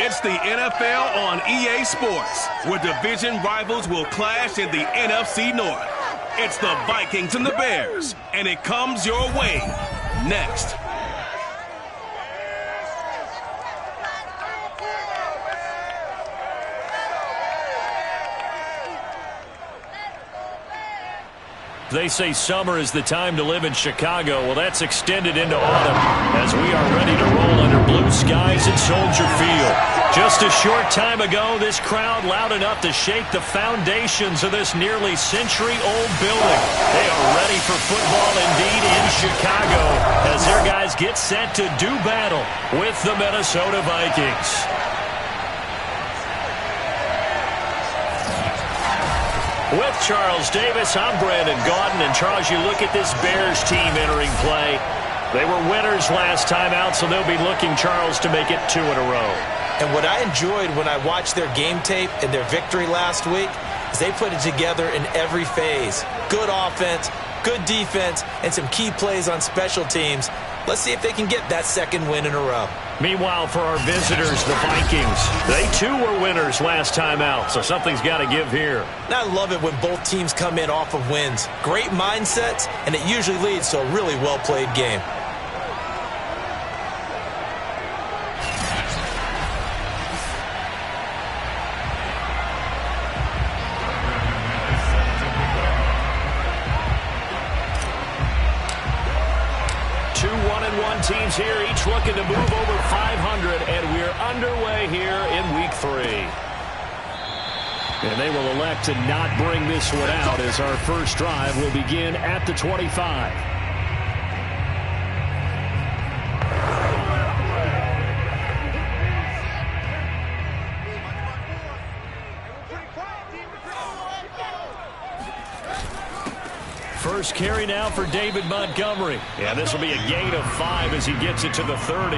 It's the NFL on EA Sports, where division rivals will clash in the NFC North. It's the Vikings and the Bears, and it comes your way next. They say summer is the time to live in Chicago. Well, that's extended into autumn as we are ready to roll under blue skies at Soldier Field. Just a short time ago, this crowd loud enough to shake the foundations of this nearly century-old building. They are ready for football indeed in Chicago as their guys get set to do battle with the Minnesota Vikings. With Charles Davis, I'm Brandon Gaudin. And Charles, you look at this Bears team entering play. They were winners last time out, so they'll be looking, Charles, to make it 2 in a row. And what I enjoyed when I watched their game tape and their victory last week is they put it together in every phase. Good offense, good defense, and some key plays on special teams. Let's see if they can get that second win in a row. Meanwhile, for our visitors, the Vikings, they too were winners last time out, so something's got to give here. And I love it when both teams come in off of wins. Great mindsets, and it usually leads to a really well-played game. Teams here, each looking to move over 500, and we're underway here in Week 3. And they will elect to not bring this one out as our first drive will begin at the 25. First carry now for David Montgomery. And this will be a gain of 5 as he gets it to the 30.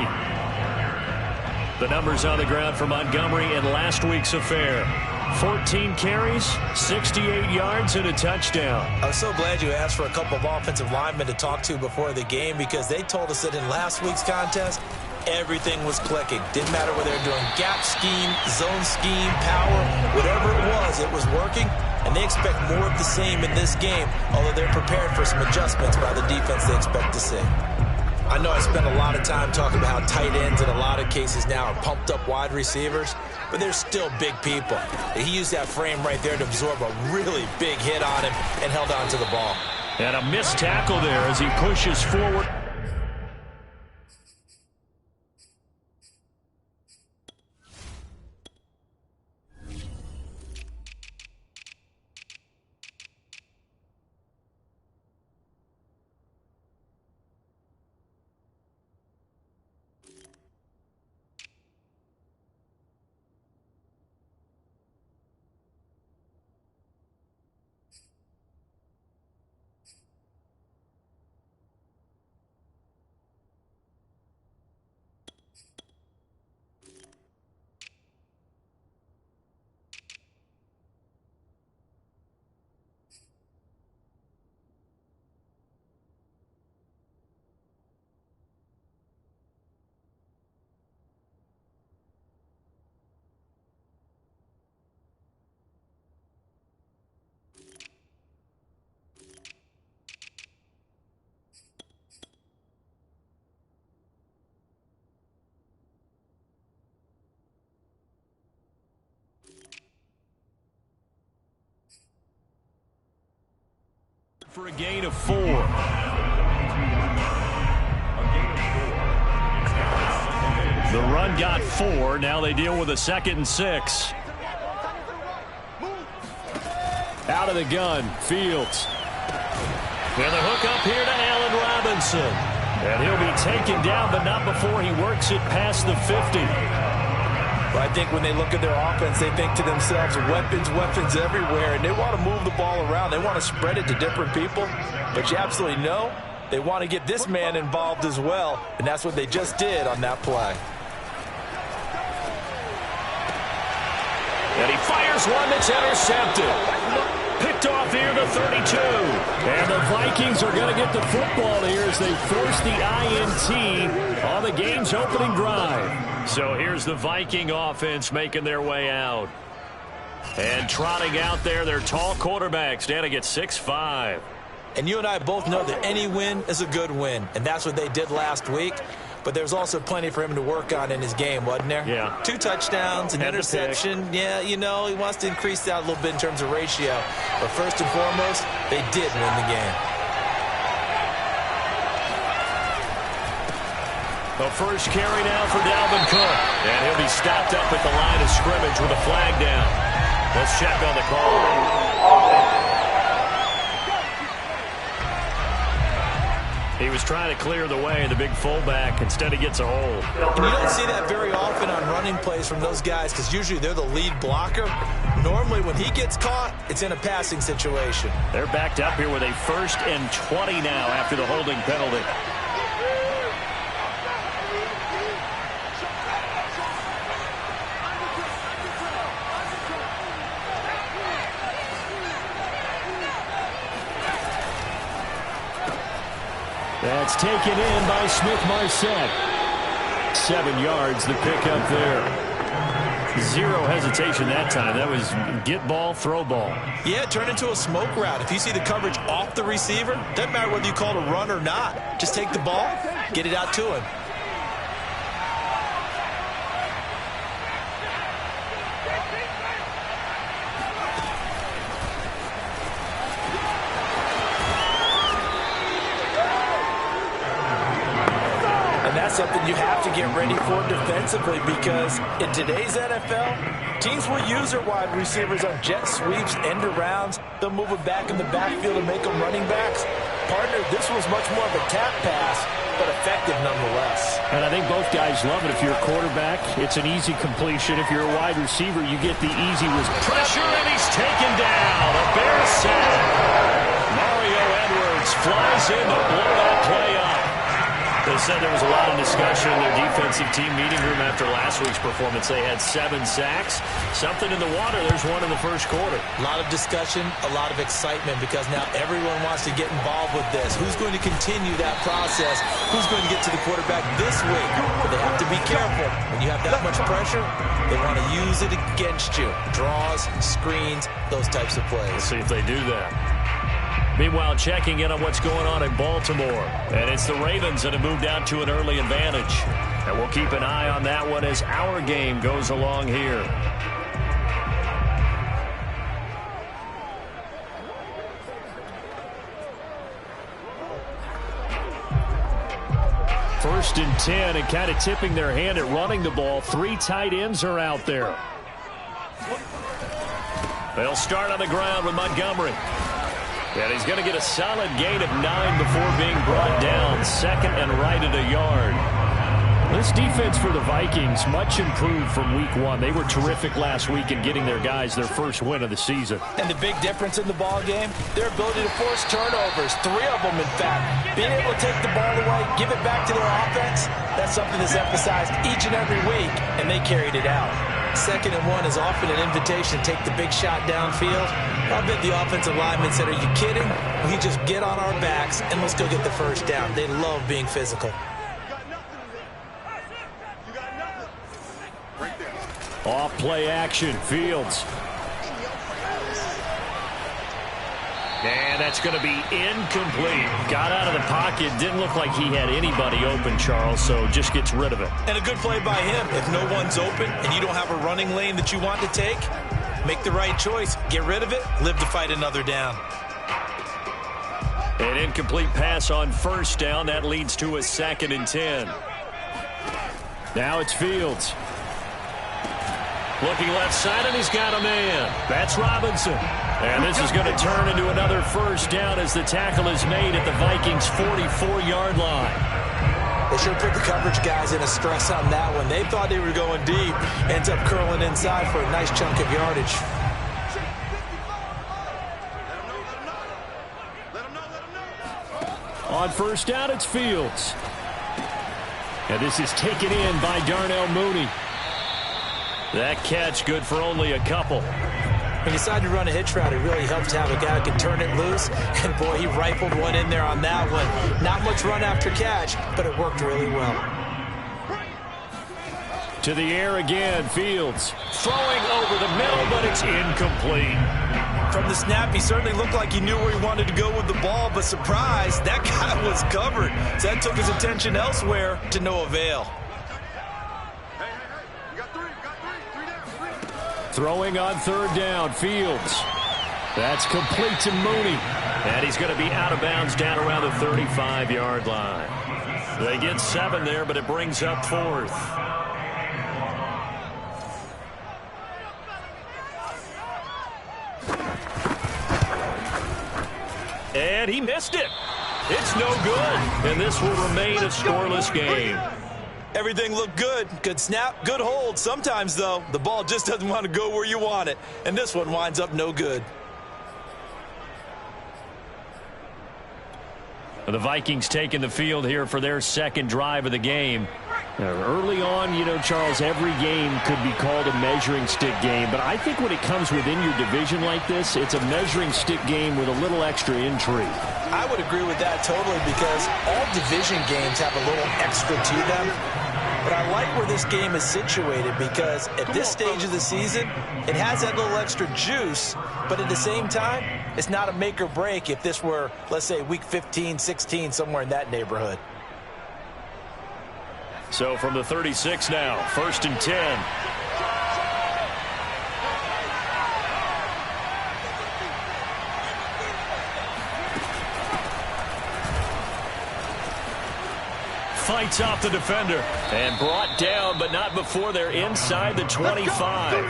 The numbers on the ground for Montgomery in last week's affair. 14 carries, 68 yards, and a touchdown. I'm so glad you asked for a couple of offensive linemen to talk to before the game because they told us that in last week's contest, everything was clicking. Didn't matter whether they're doing gap scheme, zone scheme, power, whatever it was working. And they expect more of the same in this game, although they're prepared for some adjustments by the defense they expect to see. I know I spent a lot of time talking about how tight ends in a lot of cases now are pumped up wide receivers, but they're still big people. He used that frame right there to absorb a really big hit on him and held on to the ball. And a missed tackle there as he pushes forward. For a gain of 4. The run got 4. Now they deal with a 2nd and 6. Out of the gun, Fields. And the hook up here to Allen Robinson. And he'll be taken down, but not before he works it past the 50. But I think when they look at their offense, they think to themselves, weapons everywhere, and they want to move the ball around. They want to spread it to different people. But you absolutely know they want to get this man involved as well, and that's what they just did on that play. And he fires one that's intercepted. picked off near the 32. And the Vikings are going to get the football here as they force the INT on the game's opening drive. So here's the Viking offense making their way out. And trotting out there, their tall quarterback standing at 6'5". And you and I both know that any win is a good win, and that's what they did last week. But there's also plenty for him to work on in his game, wasn't there? Yeah. 2 touchdowns, an interception. Yeah, you know, he wants to increase that a little bit in terms of ratio. But first and foremost, they did win the game. The first carry now for Dalvin Cook. And he'll be stopped up at the line of scrimmage with a flag down. Let's check on the call. He was trying to clear the way, the big fullback. Instead, he gets a hold. And you don't see that very often on running plays from those guys because usually they're the lead blocker. Normally, when he gets caught, it's in a passing situation. They're backed up here with a 1st and 20 now after the holding penalty. That's taken in by Smith-Marset. 7 yards, the pickup there. 0 hesitation that time. That was get ball, throw ball. Yeah, turn into a smoke route. If you see the coverage off the receiver, doesn't matter whether you call it a run or not. Just take the ball, get it out to him. Something you have to get ready for defensively because in today's NFL, teams will use their wide receivers on jet sweeps, end arounds. They'll move it back in the backfield and make them running backs. Partner, this was much more of a tap pass, but effective nonetheless. And I think both guys love it. If you're a quarterback, it's an easy completion. If you're a wide receiver, you get the easy pressure, and he's taken down. A Bears sack. Mario Edwards flies in to blow that play up. They said there was a lot of discussion in their defensive team meeting room after last week's performance. They had 7 sacks. Something in the water. There's one in the first quarter. A lot of discussion, a lot of excitement because now everyone wants to get involved with this. Who's going to continue that process? Who's going to get to the quarterback this week? But they have to be careful. When you have that much pressure, they want to use it against you. Draws, screens, those types of plays. Let's see if they do that. Meanwhile, checking in on what's going on in Baltimore. And it's the Ravens that have moved out to an early advantage. And we'll keep an eye on that one as our game goes along here. First and 10, and kind of tipping their hand at running the ball. 3 tight ends are out there. They'll start on the ground with Montgomery. And he's going to get a solid gain of 9 before being brought down. 2nd and right at a yard. This defense for the Vikings, much improved from week 1. They were terrific last week in getting their guys their first win of the season. And the big difference in the ball game, their ability to force turnovers. 3 of them, in fact. Being able to take the ball away, give it back to their offense, that's something that's emphasized each and every week, and they carried it out. 2nd and 1 is often an invitation to take the big shot downfield. I bet the offensive lineman said, are you kidding? We just get on our backs and let's go get the first down. They love being physical. Off play action, Fields. And that's going to be incomplete. Got out of the pocket. Didn't look like he had anybody open, Charles, so just gets rid of it. And a good play by him. If no one's open and you don't have a running lane that you want to take, make the right choice. Get rid of it. Live to fight another down. An incomplete pass on first down. That leads to a 2nd and 10. Now it's Fields. Looking left side, and he's got a man. That's Robinson. And this is going to turn into another first down as the tackle is made at the Vikings' 44-yard line. They sure put the coverage guys in a stress on that one. They thought they were going deep. Ends up curling inside for a nice chunk of yardage. On first down, it's Fields. And this is taken in by Darnell Mooney. That catch good for only a couple. When you decide to run a hitch route, it really helps to have a guy who can turn it loose. And, boy, he rifled one in there on that one. Not much run after catch, but it worked really well. To the air again, Fields. Throwing over the middle, but it's incomplete. From the snap, he certainly looked like he knew where he wanted to go with the ball, but surprise, that guy was covered. So that took his attention elsewhere to no avail. Throwing on third down, Fields. That's complete to Mooney. And he's going to be out of bounds down around the 35-yard line. They get 7 there, but it brings up 4th. And he missed it. It's no good. And this will remain a scoreless game. Everything looked good. Good snap, good hold. Sometimes, though, the ball just doesn't want to go where you want it. And this one winds up no good. The Vikings taking the field here for their second drive of the game. Early on, you know, Charles, every game could be called a measuring stick game. But I think when it comes within your division like this, it's a measuring stick game with a little extra intrigue. I would agree with that totally because all division games have a little extra to them. But I like where this game is situated because at this stage of the season, it has that little extra juice. But at the same time, it's not a make or break if this were, let's say, week 15, 16, somewhere in that neighborhood. So from the 36 now, 1st and 10. Fights off the defender and brought down, but not before they're inside the 25.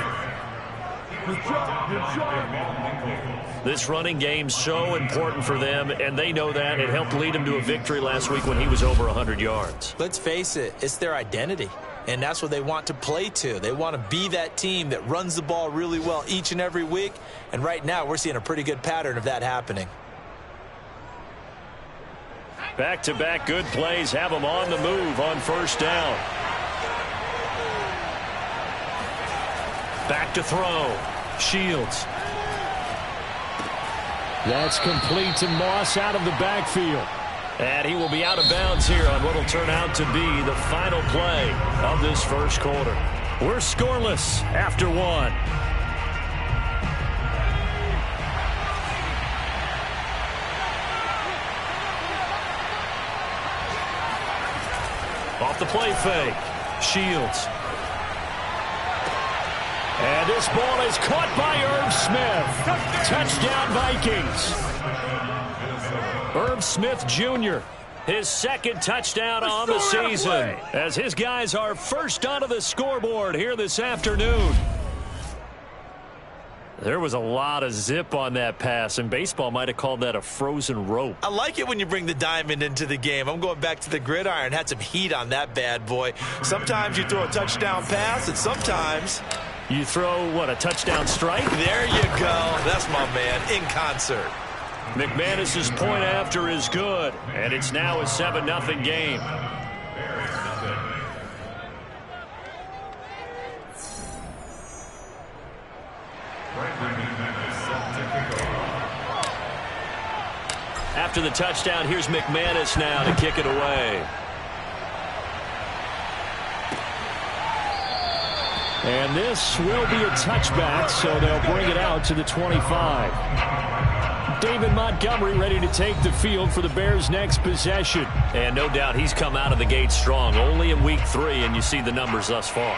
This running game's so important for them, and they know that. It helped lead them to a victory last week when he was over 100 yards. Let's face it, it's their identity, and that's what they want to play to. They want to be that team that runs the ball really well each and every week, and right now we're seeing a pretty good pattern of that happening. Back-to-back good plays have them on the move on 1st down. Back to throw. Shields. That's complete to Moss out of the backfield. And he will be out of bounds here on what will turn out to be the final play of this first quarter. We're scoreless after 1. Off the play fake. Shields. And this ball is caught by Irv Smith. Touchdown, Vikings. Irv Smith Jr., his second touchdown on the season, as his guys are first onto the scoreboard here this afternoon. There was a lot of zip on that pass, and baseball might have called that a frozen rope. I like it when you bring the diamond into the game. I'm going back to the gridiron. Had some heat on that bad boy. Sometimes you throw a touchdown pass, and sometimes you throw, what, a touchdown strike? There you go. That's my man, in concert. McManus's point after is good, and it's now a 7-0 game. After the touchdown, here's McManus now to kick it away. And this will be a touchback, so they'll bring it out to the 25. David Montgomery ready to take the field for the Bears' next possession. And no doubt he's come out of the gate strong, only in week 3, and you see the numbers thus far.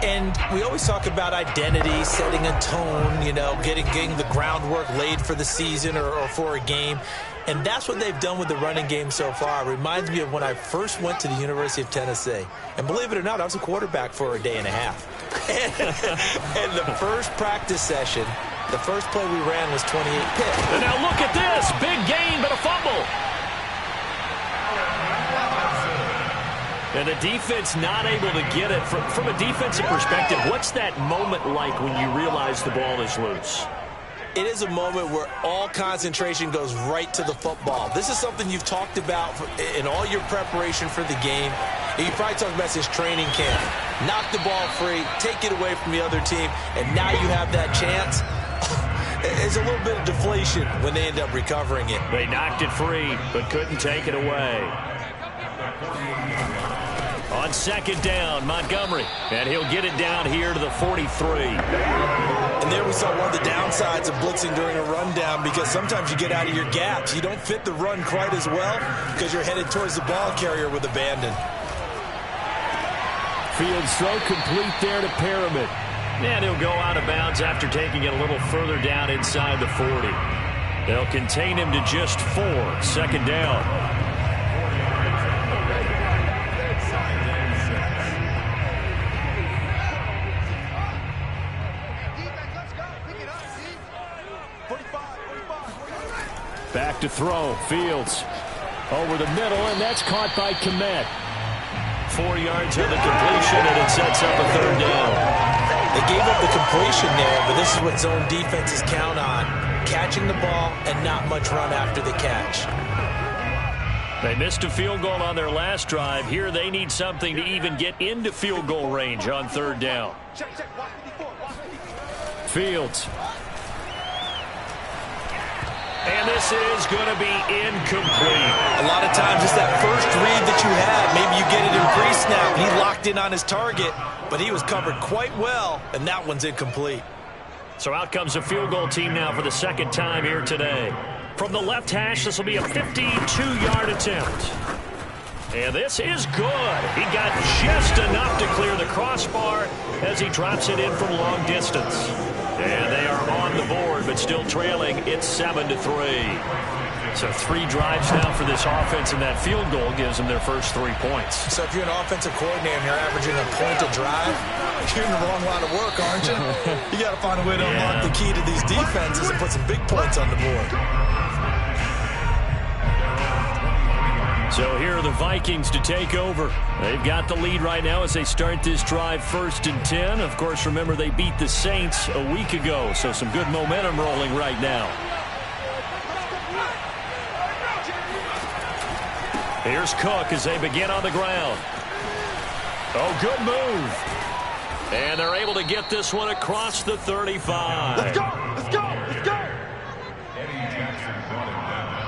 And we always talk about identity, setting a tone, you know, getting the groundwork laid for the season or for a game. And that's what they've done with the running game so far. It reminds me of when I first went to the University of Tennessee. And believe it or not, I was a quarterback for a day and a half. And the first practice session, the first play we ran was 28 pick. And now look at this. Big gain, but a fumble. And the defense not able to get it. From a defensive perspective, what's that moment like when you realize the ball is loose? It is a moment where all concentration goes right to the football. This is something you've talked about in all your preparation for the game. And you probably talked about since training camp. Knock the ball free, take it away from the other team, and now you have that chance. It's a little bit of deflation when they end up recovering it. They knocked it free, but couldn't take it away. On second down, Montgomery, and he'll get it down here to the 43. And there we saw one of the downsides of blitzing during a rundown, because sometimes you get out of your gaps. You don't fit the run quite as well because you're headed towards the ball carrier with abandon. Fields throw complete there to Pyramid. And he'll go out of bounds after taking it a little further down inside the 40. They'll contain him to just 4. Second down. Back to throw. Fields over the middle, and that's caught by Kmet. 4 yards on the completion, and it sets up a third down. They gave up the completion there, but this is what zone defenses count on. Catching the ball and not much run after the catch. They missed a field goal on their last drive. Here they need something to even get into field goal range on third down. Fields. And this is going to be incomplete. A lot of times it's that first read that you have. Maybe you get it in pre-snap. He locked in on his target, but he was covered quite well, and that one's incomplete. So out comes a field goal team now for the second time here today. From the left hash, this will be a 52-yard attempt. And this is good. He got just enough to clear the crossbar as he drops it in from long distance. And they are on the board, but still trailing. It's 7-3. So 3 drives now for this offense, and that field goal gives them their first 3 points. So if you're an offensive coordinator and you're averaging a point a drive, you're in the wrong line of work, aren't you? You got to find a way to unlock the key to these defenses and put some big points on the board. So here are the Vikings to take over. They've got the lead right now as they start this drive 1st and 10. Of course, remember they beat the Saints a week ago, so some good momentum rolling right now. Here's Cook as they begin on the ground. Oh, good move. And they're able to get this one across the 35. Let's go! Let's go! Let's go!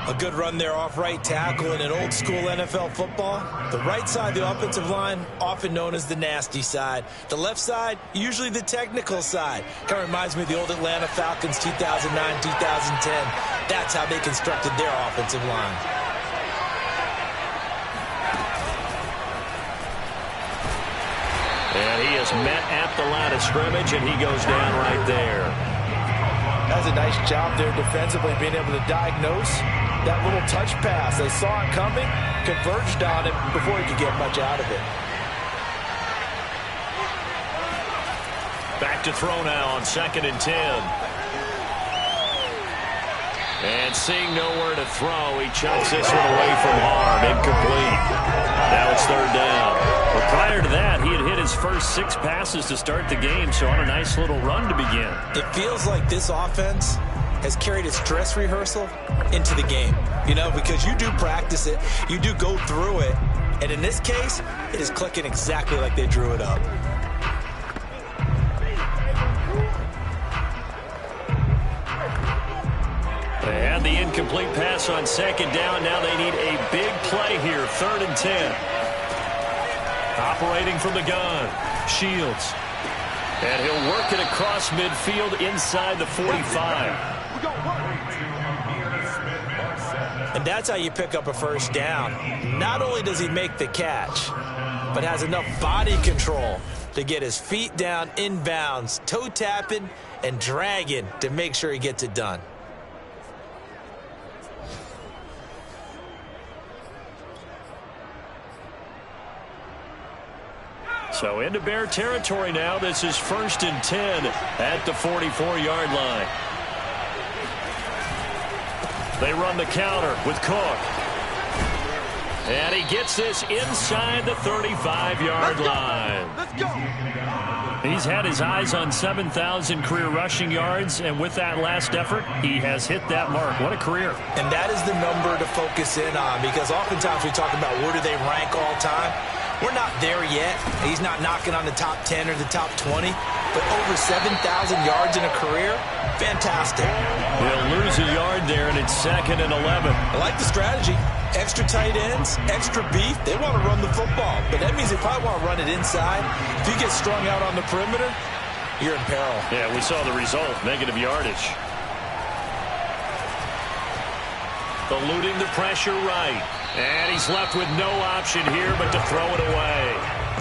A good run there off right tackle in an old-school NFL football. The right side of the offensive line, often known as the nasty side. The left side, usually the technical side. Kind of reminds me of the old Atlanta Falcons 2009, 2010. That's how they constructed their offensive line. And he is met at the line of scrimmage, and he goes down right there. That's a nice job there defensively, being able to diagnose that little touch pass. They saw it coming, converged on it before he could get much out of it. Back to throw now on 2nd and 10. And seeing nowhere to throw, he chucks this one away from harm. Incomplete. Now it's 3rd down. But prior to that, he had hit his first 6 passes to start the game, so on a nice little run to begin. It feels like this offense has carried its dress rehearsal into the game. You know, because you do practice it, you do go through it, and in this case, it is clicking exactly like they drew it up. They had the incomplete pass on 2nd down. Now they need a big play here, 3rd and 10. Operating from the gun, Shields. And he'll work it across midfield inside the 45. And that's how you pick up a first down. Not only does he make the catch, but has enough body control to get his feet down inbounds, toe tapping and dragging to make sure he gets it done. So into Bear territory now. This is 1st and 10 at the 44-yard line. They run the counter with Cook. And he gets this inside the 35-yard line. Let's go. He's had his eyes on 7,000 career rushing yards, and with that last effort, he has hit that mark. What a career. And that is the number to focus in on, because oftentimes we talk about where do they rank all time. We're not there yet. He's not knocking on the top 10 or the top 20, but over 7,000 yards in a career, fantastic. He'll lose a yard there, and it's 2nd and 11. I like the strategy. Extra tight ends, extra beef. They want to run the football, but that means they probably want to run it inside. If you get strung out on the perimeter, you're in peril. Yeah, we saw the result, negative yardage. Eluding the pressure right. And he's left with no option here but to throw it away.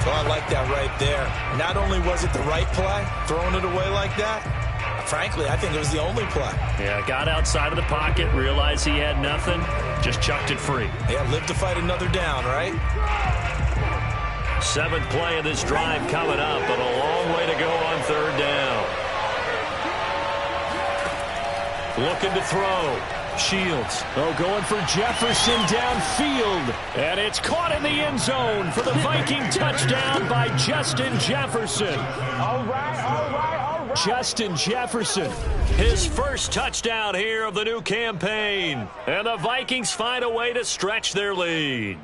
Oh, I like that right there. Not only was it the right play, throwing it away like that, frankly, I think it was the only play. Yeah, got outside of the pocket, realized he had nothing, just chucked it free. Yeah, live to fight another down, right? 7th play of this drive coming up, but a long way to go on 3rd down. Looking to throw. Shields. Oh, going for Jefferson downfield. And it's caught in the end zone for the Viking touchdown by Justin Jefferson. All right. Justin Jefferson, his first touchdown here of the new campaign. And the Vikings find a way to stretch their lead.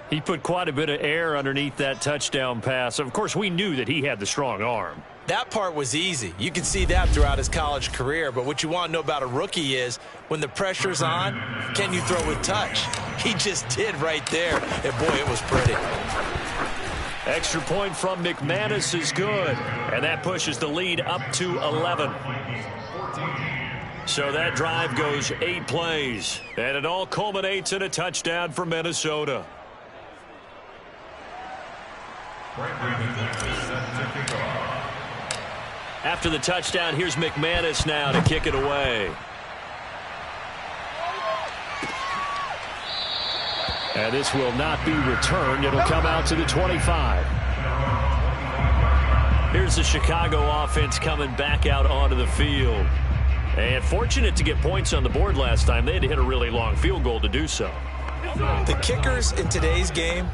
He put quite a bit of air underneath that touchdown pass. Of course, we knew that he had the strong arm. That part was easy. You can see that throughout his college career. But what you want to know about a rookie is when the pressure's on, can you throw with touch? He just did right there. And, boy, it was pretty. Extra point from McManus is good. And that pushes the lead up to 11. So that drive goes 8 plays. And it all culminates in a touchdown for Minnesota. After the touchdown, here's McManus now to kick it away. And this will not be returned. It'll come out to the 25. Here's the Chicago offense coming back out onto the field. And fortunate to get points on the board last time. They had to hit a really long field goal to do so. The kickers in today's game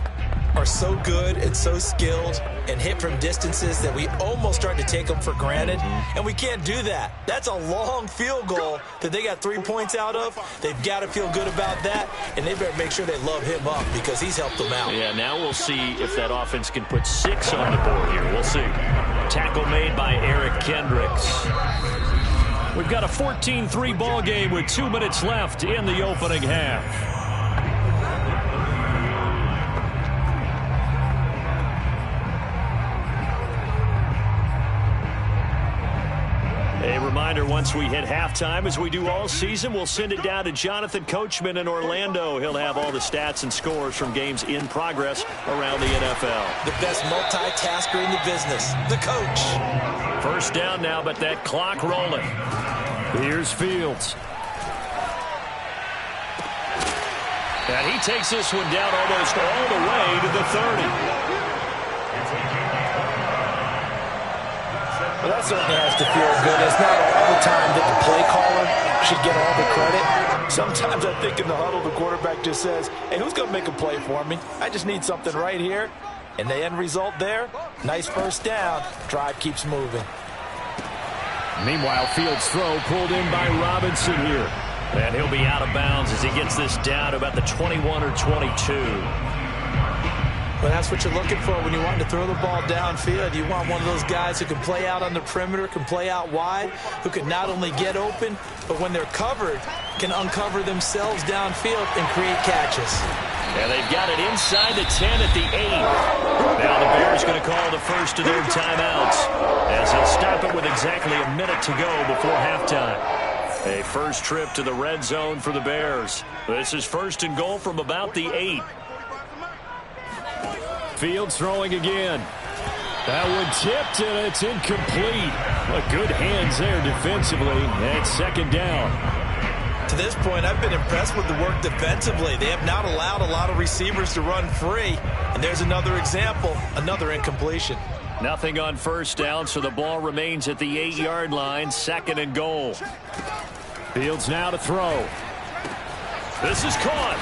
are so good and so skilled and hit from distances that we almost start to take them for granted, and we can't do that. That's a long field goal that they got 3 points out of. They've got to feel good about that, and they better make sure they love him up because he's helped them out. Yeah, now we'll see if that offense can put 6 on the board here. We'll see. Tackle made by Eric Kendricks. We've got a 14-3 ball game with 2 minutes left in the opening half. A reminder, once we hit halftime, as we do all season, we'll send it down to Jonathan Coachman in Orlando. He'll have all the stats and scores from games in progress around the NFL. The best multitasker in the business, the coach. First down now, but that clock rolling. Here's Fields. And he takes this one down almost all the way to the 30. Well, that certainly has to feel good. It's not all the time that the play caller should get all the credit. Sometimes I think in the huddle, the quarterback just says, hey, who's going to make a play for me? I just need something right here. And the end result there, nice first down. Drive keeps moving. Meanwhile, Fields' throw pulled in by Robinson here. And he'll be out of bounds as he gets this down to about the 21 or 22. Well, that's what you're looking for when you want to throw the ball downfield. You want one of those guys who can play out on the perimeter, can play out wide, who can not only get open, but when they're covered, can uncover themselves downfield and create catches. And they've got it inside the 10 at the 8. Now the Bears going to call the first of their timeouts as they'll stop it with exactly a minute to go before halftime. A first trip to the red zone for the Bears. This is first and goal from about the 8. Fields throwing again. That one tipped, and it's incomplete. But good hands there defensively, and second down. To this point, I've been impressed with the work defensively. They have not allowed a lot of receivers to run free. And there's another example, another incompletion. Nothing on first down, so the ball remains at the 8-yard line, second and goal. Fields now to throw. This is caught.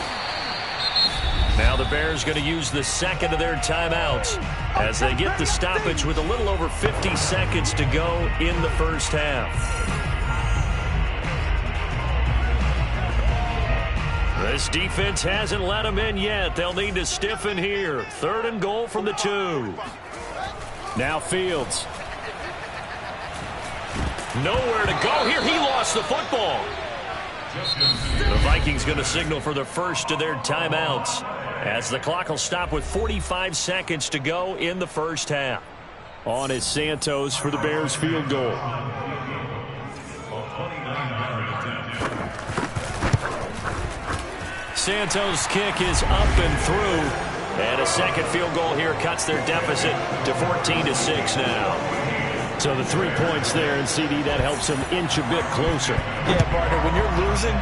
Now the Bears going to use the second of their timeouts as they get the stoppage with a little over 50 seconds to go in the first half. This defense hasn't let them in yet. They'll need to stiffen here. Third and goal from the 2. Now Fields. Nowhere to go here. He lost the football. The Vikings going to signal for the first of their timeouts as the clock will stop with 45 seconds to go in the first half. On is Santos for the Bears field goal. Santos' kick is up and through. And a second field goal here cuts their deficit to 14-6 now. So the 3 points there, and CD, that helps them inch a bit closer. Yeah, partner, when you're losing,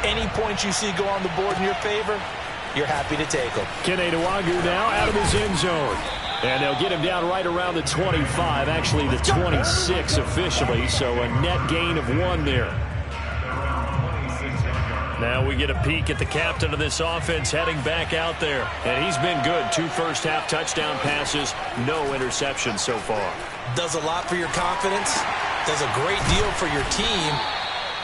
any points you see go on the board in your favor, you're happy to take them. Kene Nwangwu now out of his end zone. And they'll get him down right around the 25, actually the 26 officially, so a net gain of 1 there. Now we get a peek at the captain of this offense heading back out there. And he's been good. 2 first-half touchdown passes, no interceptions so far. Does a lot for your confidence, does a great deal for your team,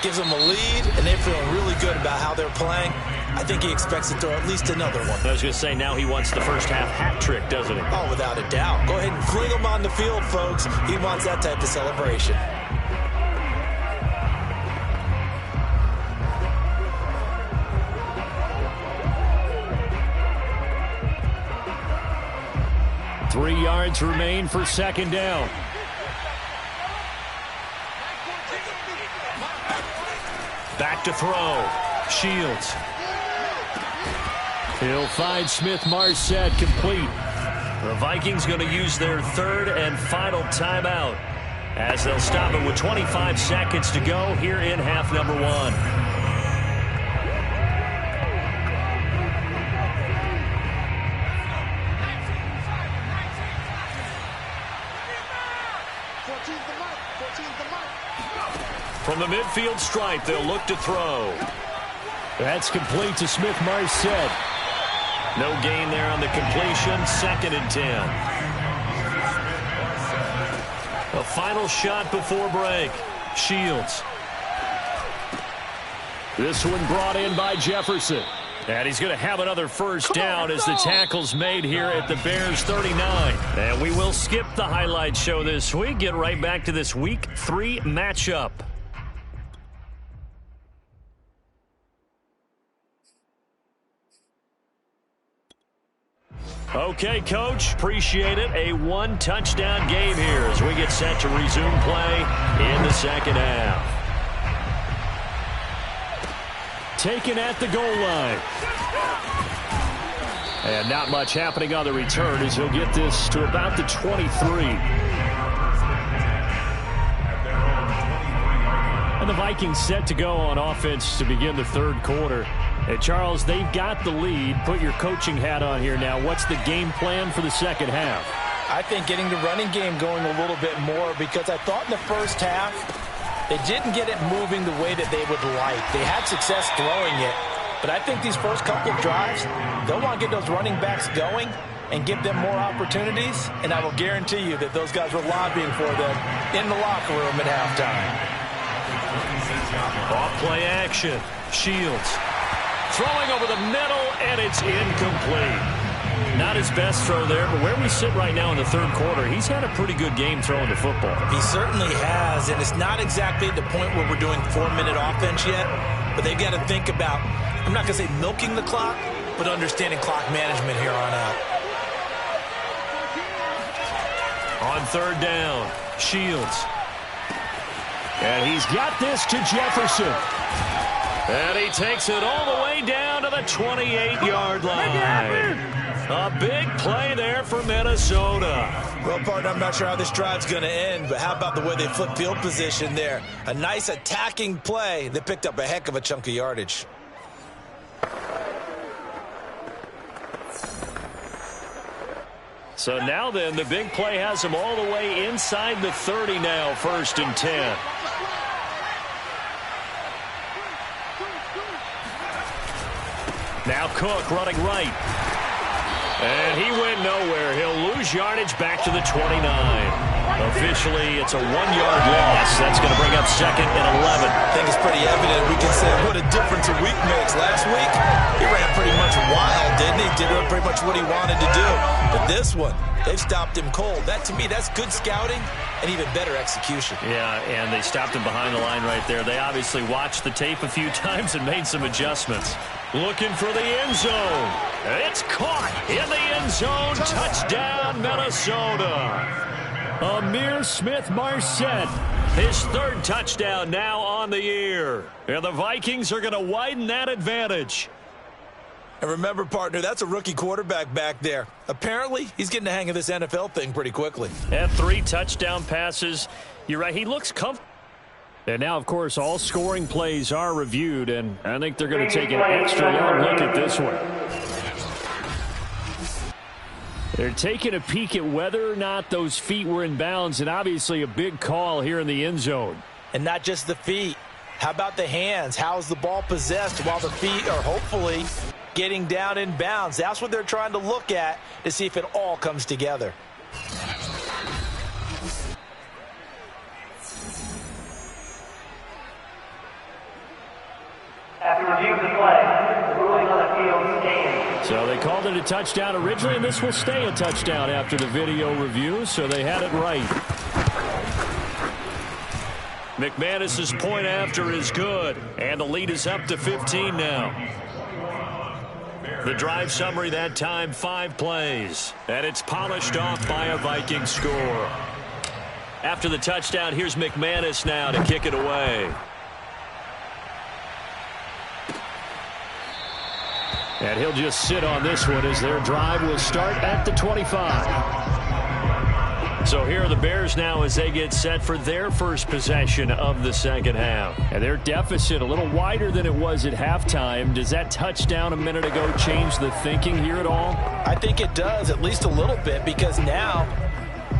gives them a lead, and they're feeling really good about how they're playing. I think he expects to throw at least another one. I was going to say, now he wants the first-half hat trick, doesn't he? Oh, without a doubt. Go ahead and fling him on the field, folks. He wants that type of celebration. Three yards remain for second down. Back to throw. Shields. He'll find Smith-Marsette complete. The Vikings going to use their third and final timeout as they'll stop it with 25 seconds to go here in half number 1. From the midfield stripe, they'll look to throw. That's complete to Smith-Marsette. No gain there on the completion. 2nd and 10. A final shot before break. Shields. This one brought in by Jefferson. And he's going to have another first down as the tackle's made here at the Bears 39. And we will skip the highlight show this week. Get right back to this Week 3 matchup. Okay, Coach, appreciate it. A 1-touchdown game here as we get set to resume play in the second half. Taken at the goal line. And not much happening on the return as he'll get this to about the 23. And the Vikings set to go on offense to begin the third quarter. And Charles, they've got the lead. Put your coaching hat on here now. What's the game plan for the second half? I think getting the running game going a little bit more, because I thought in the first half they didn't get it moving the way that they would like. They had success throwing it, but I think these first couple of drives, they'll want to get those running backs going and give them more opportunities, and I will guarantee you that those guys were lobbying for them in the locker room at halftime. Off play action. Shields. Throwing over the middle, and it's incomplete. Not his best throw there, but where we sit right now in the third quarter, he's had a pretty good game throwing the football. He certainly has, and it's not exactly at the point where we're doing 4-minute offense yet, but they've got to think about, I'm not going to say milking the clock, but understanding clock management here on out. On third down, Shields. And he's got this to Jefferson. And he takes it all the way down to the 28-yard line. A big play there for Minnesota. Well, partner, I'm not sure how this drive's going to end, but how about the way they flip field position there? A nice attacking play that picked up a heck of a chunk of yardage. So now then, the big play has him all the way inside the 30 now, 1st and 10. Now Cook running right. And he went nowhere. He'll lose yardage back to the 29. Officially, it's a 1-yard loss. That's going to bring up 2nd and 11. I think it's pretty evident. We can say what a difference a week makes. Last week, he ran pretty much wild, didn't he? Did pretty much what he wanted to do. But this one, They've stopped him cold. That, to me, that's good scouting and even better execution. Yeah, and they stopped him behind the line right there. They obviously watched the tape a few times and made some adjustments. Looking for the end zone. It's caught in the end zone. Touchdown, Minnesota. Amir Smith-Marset, his third touchdown now on the year. And the Vikings are going to widen that advantage. And remember, partner, that's a rookie quarterback back there. Apparently, he's getting the hang of this NFL thing pretty quickly. And 3 touchdown passes. You're right, he looks comfortable. And now, of course, all scoring plays are reviewed, and I think they're going to take an extra long look at this one. They're taking a peek at whether or not those feet were in bounds, and obviously a big call here in the end zone. And not just the feet. How about the hands? How's the ball possessed while the feet are hopefully getting down in bounds? That's what they're trying to look at to see if it all comes together. After review of the play, the ruling on the field stands. So they called it a touchdown originally, and this will stay a touchdown after the video review, so they had it right. McManus's point after is good, and the lead is up to 15 now. The drive summary that time, 5 plays, and it's polished off by a Viking score. After the touchdown, here's McManus now to kick it away. And he'll just sit on this one as their drive will start at the 25. So here are the Bears now as they get set for their first possession of the second half. And their deficit a little wider than it was at halftime. Does that touchdown a minute ago change the thinking here at all? I think it does, at least a little bit, because now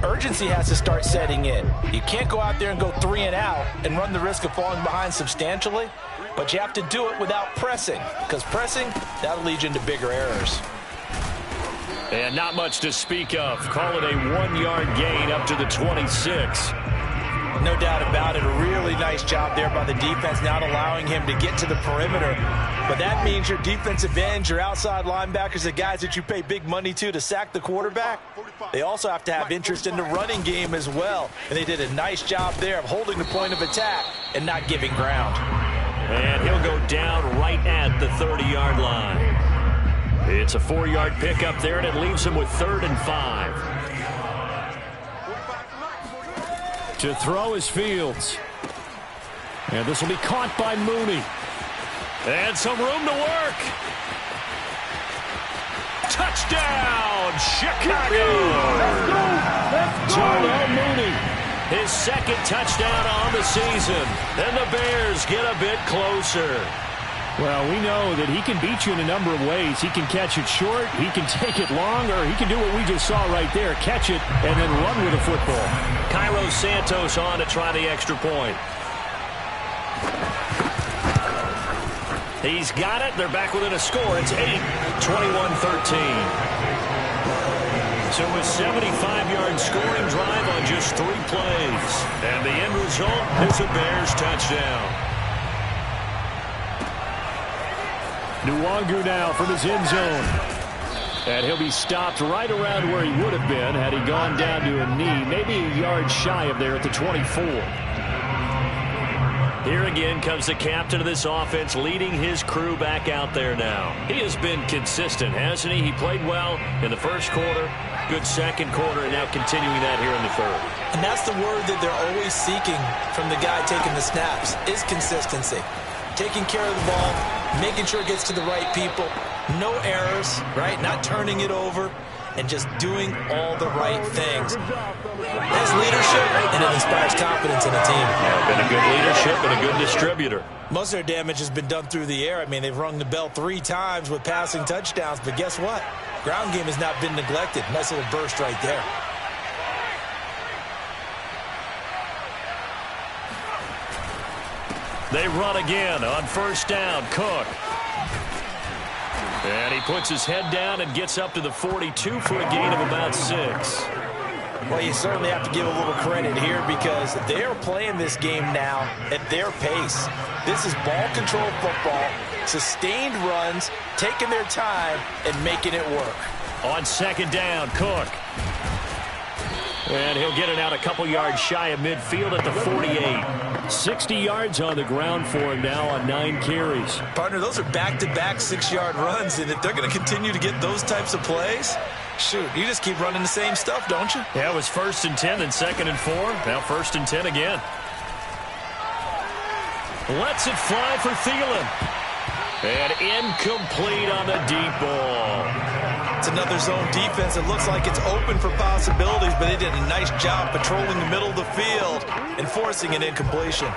urgency has to start setting in. You can't go out there and go 3 and out and run the risk of falling behind substantially, but you have to do it without pressing, because pressing, that'll lead you into bigger errors. And not much to speak of. Call it a 1-yard gain up to the 26. No doubt about it. A really nice job there by the defense, not allowing him to get to the perimeter. But that means your defensive ends, your outside linebackers, the guys that you pay big money to sack the quarterback, they also have to have interest in the running game as well. And they did a nice job there of holding the point of attack and not giving ground. And he'll go down right at the 30-yard line. It's a 4-yard pickup there, and it leaves him with 3rd and 5. To throw is Fields. And this will be caught by Mooney. And some room to work. Touchdown, Chicago! Darnell Mooney, his 2nd touchdown on the season. And the Bears get a bit closer. Well, we know that he can beat you in a number of ways. He can catch it short, he can take it long, or he can do what we just saw right there, catch it and then run with the football. Cairo Santos on to try the extra point. He's got it. They're back within a score. It's 8, 21-13. So a 75-yard scoring drive on just 3 plays. And the end result is a Bears touchdown. Nwangu now from his end zone. And he'll be stopped right around where he would have been had he gone down to a knee, maybe a yard shy of there at the 24. Here again comes the captain of this offense, leading his crew back out there now. He has been consistent, hasn't he? He played well in the first quarter, good second quarter, and now continuing that here in the third. And that's the word that they're always seeking from the guy taking the snaps, is consistency. Taking care of the ball, making sure it gets to the right people, no errors, right? Not turning it over, and just doing all the right things. That's leadership, and it inspires confidence in a team. Yeah, been a good leadership and a good distributor. Most of their damage has been done through the air. I mean, they've rung the bell 3 times with passing touchdowns, but guess what? Ground game has not been neglected. Nice little burst right there. They run again on first down. Cook. And he puts his head down and gets up to the 42 for a gain of about 6. Well, you certainly have to give a little credit here because they are playing this game now at their pace. This is ball control football, sustained runs, taking their time and making it work. On second down, Cook. And he'll get it out a couple yards shy of midfield at the 48. 60 yards on the ground for him now on 9 carries. Partner, those are back-to-back 6-yard runs, and if they're going to continue to get those types of plays, shoot, you just keep running the same stuff, don't you? Yeah, it was 1st and 10, then 2nd and 4. Now 1st and 10 again. Lets it fly for Thielen. And incomplete on the deep ball. It's another zone defense. It looks like it's open for possibilities, but they did a nice job patrolling the middle of the field and forcing an incompletion.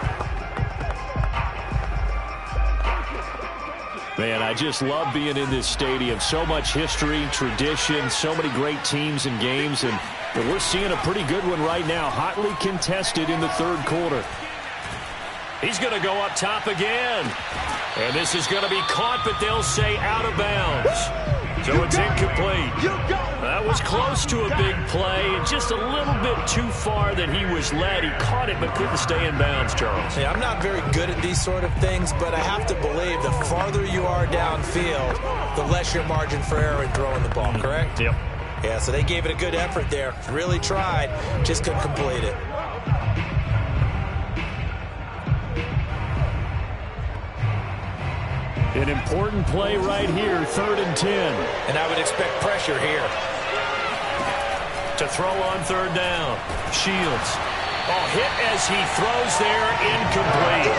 Man, I just love being in this stadium. So much history, tradition, so many great teams and games, and we're seeing a pretty good one right now, hotly contested in the 3rd quarter. He's going to go up top again. And this is going to be caught, but they'll say out of bounds. So it's incomplete. That was close to a big play, and just a little bit too far that he was led. He caught it but couldn't stay in bounds, Charles. Yeah, I'm not very good at these sort of things, but I have to believe the farther you are downfield, the less your margin for error in throwing the ball, correct? Yep. Yeah, so they gave it a good effort there. Really tried, just couldn't complete it. An important play right here, 3rd and 10. And I would expect pressure here. To throw on 3rd down. Shields. Oh, hit as he throws there, incomplete.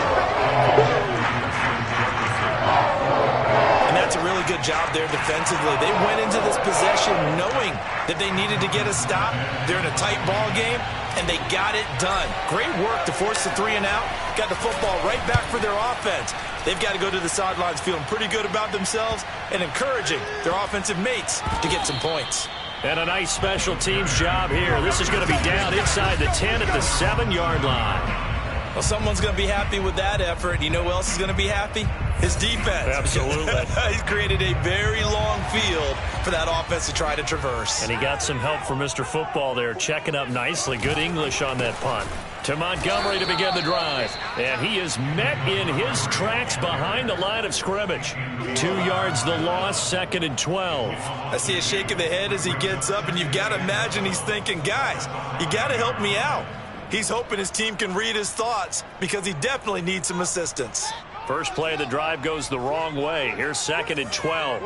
And that's a really good job there defensively. They went into this possession knowing that they needed to get a stop. They're in a tight ball game, and they got it done. Great work to force the 3 and out. Got the football right back for their offense. They've got to go to the sidelines feeling pretty good about themselves and encouraging their offensive mates to get some points. And a nice special teams job here. This is going to be down inside the 10 at the 7-yard line. Well, someone's going to be happy with that effort. You know who else is going to be happy? His defense. Absolutely. He's created a very long field for that offense to try to traverse. And he got some help from Mr. Football there, checking up nicely. Good English on that punt. To Montgomery to begin the drive. And he is met in his tracks behind the line of scrimmage. 2 yards the loss, 2nd and 12. I see a shake of the head as he gets up, and you've got to imagine he's thinking, guys, you got to help me out. He's hoping his team can read his thoughts because he definitely needs some assistance. First play of the drive goes the wrong way. Here's 2nd and 12.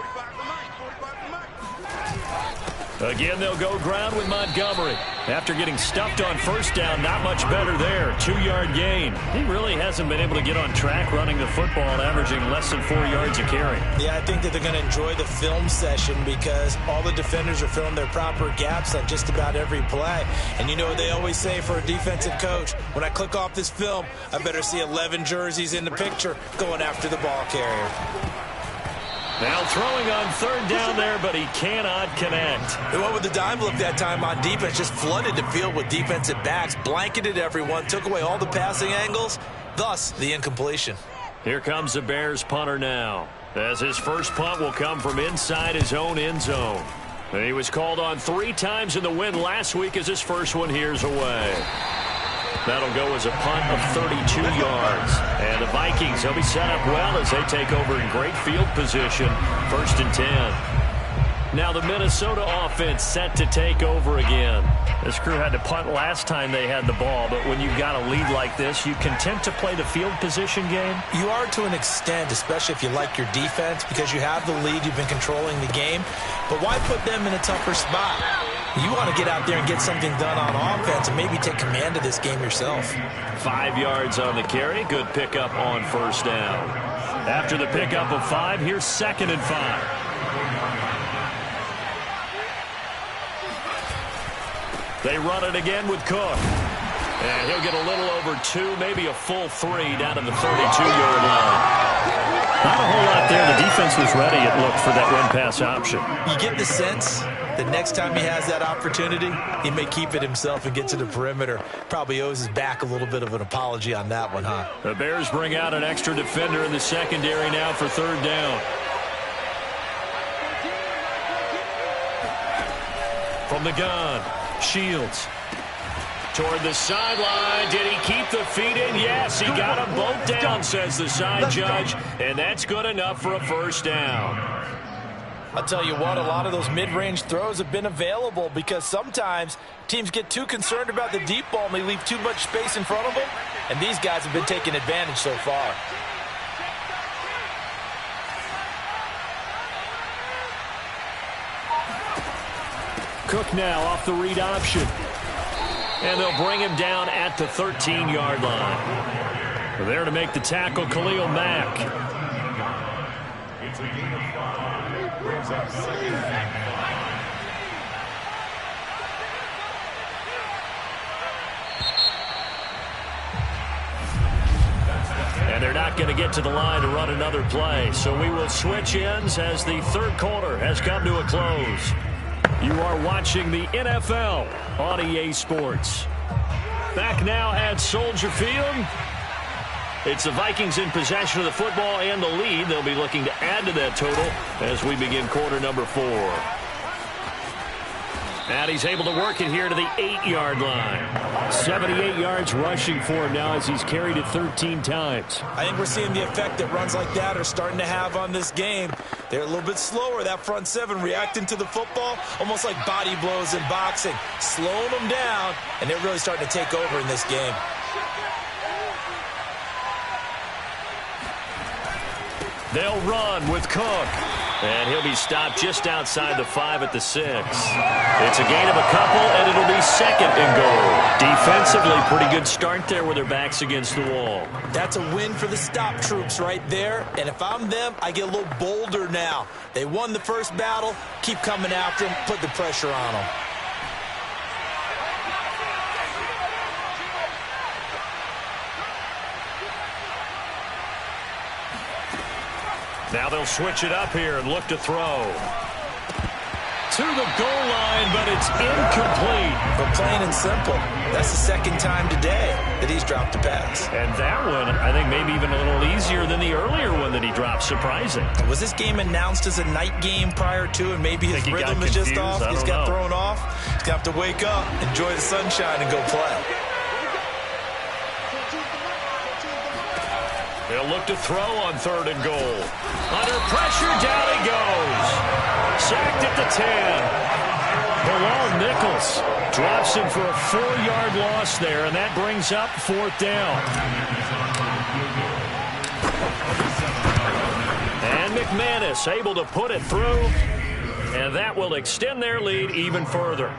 Again, they'll go ground with Montgomery. After getting stuffed on 1st down, not much better there. 2-yard gain. He really hasn't been able to get on track running the football, averaging less than 4 yards a carry. Yeah, I think that they're going to enjoy the film session because all the defenders are filling their proper gaps on just about every play. And you know what they always say for a defensive coach? When I click off this film, I better see 11 jerseys in the picture going after the ball carrier. Now throwing on 3rd down there, but he cannot connect. They went with the dime look that time on defense, just flooded the field with defensive backs, blanketed everyone, took away all the passing angles, thus the incompletion. Here comes the Bears punter now, as his first punt will come from inside his own end zone. And he was called on 3 times in the win last week as his first one here's away. That'll go as a punt of 32 yards. And the Vikings, they'll be set up well as they take over in great field position. 1st and 10. Now the Minnesota offense set to take over again. This crew had to punt last time they had the ball, but when you've got a lead like this, you content to play the field position game? You are to an extent, especially if you like your defense, because you have the lead, you've been controlling the game. But why put them in a tougher spot? You want to get out there and get something done on offense and maybe take command of this game yourself. 5 yards on the carry. Good pickup on 1st down. After the pickup of 5, here's 2nd and 5. They run it again with Cook. And he'll get a little over 2, maybe a full 3 down to the 32-yard line. Not a whole lot there. The defense was ready, it looked, for that run-pass option. You get the sense that next time he has that opportunity, he may keep it himself and get to the perimeter. Probably owes his back a little bit of an apology on that one, huh? The Bears bring out an extra defender in the secondary now for 3rd down. From the gun, Shields. Toward the sideline. Did he keep the feet in? Yes, he got them both down, says the side judge. And that's good enough for a 1st down. I'll tell you what, a lot of those mid-range throws have been available because sometimes teams get too concerned about the deep ball and they leave too much space in front of them, and these guys have been taking advantage so far. Cook now off the read option. And they'll bring him down at the 13-yard line. We're there to make the tackle, Khalil Mack. And they're not going to get to the line to run another play. So we will switch ends as the third quarter has come to a close. You are watching the NFL on EA Sports. Back now at Soldier Field. It's the Vikings in possession of the football and the lead. They'll be looking to add to that total as we begin quarter number 4. And he's able to work it here to the 8-yard line. 78 yards rushing for him now as he's carried it 13 times. I think we're seeing the effect that runs like that are starting to have on this game. They're a little bit slower, that front seven, reacting to the football, almost like body blows in boxing, slowing them down, and they're really starting to take over in this game. They'll run with Cook. And he'll be stopped just outside the 5 at the 6. It's a gain of a couple, and it'll be second and goal. Defensively, pretty good start there with their backs against the wall. That's a win for the stop troops right there. And if I'm them, I get a little bolder now. They won the first battle. Keep coming after them. Put the pressure on them. Now they'll switch it up here and look to throw. To the goal line, but it's incomplete. But plain and simple, that's the second time today that he's dropped a pass. And that one, I think maybe even a little easier than the earlier one that he dropped. Surprising. Was this game announced as a night game prior to, and maybe his rhythm is just off? He's got thrown off. He's going to have to wake up, enjoy the sunshine, and go play. They'll look to throw on 3rd and goal. Under pressure, down he goes. Sacked at the 10. Bilal Nichols drops him for a 4-yard loss there, and that brings up 4th down. And McManus able to put it through, and that will extend their lead even further.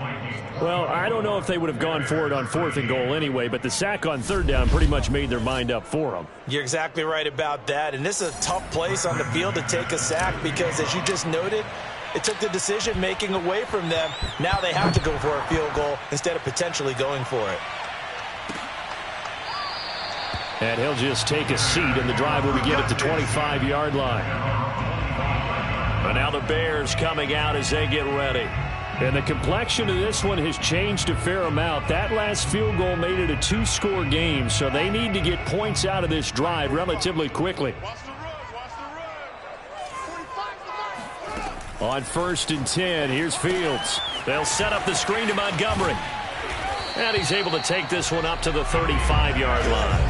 Well, I don't know if they would have gone for it on 4th and goal anyway, but the sack on 3rd down pretty much made their mind up for them. You're exactly right about that, and this is a tough place on the field to take a sack because, as you just noted, it took the decision-making away from them. Now they have to go for a field goal instead of potentially going for it. And he'll just take a seat, and the drive will begin at the 25-yard line. And now the Bears coming out as they get ready. And the complexion of this one has changed a fair amount. That last field goal made it a 2-score game, so they need to get points out of this drive relatively quickly. On 1st and 10, here's Fields. They'll set up the screen to Montgomery. And he's able to take this one up to the 35-yard line.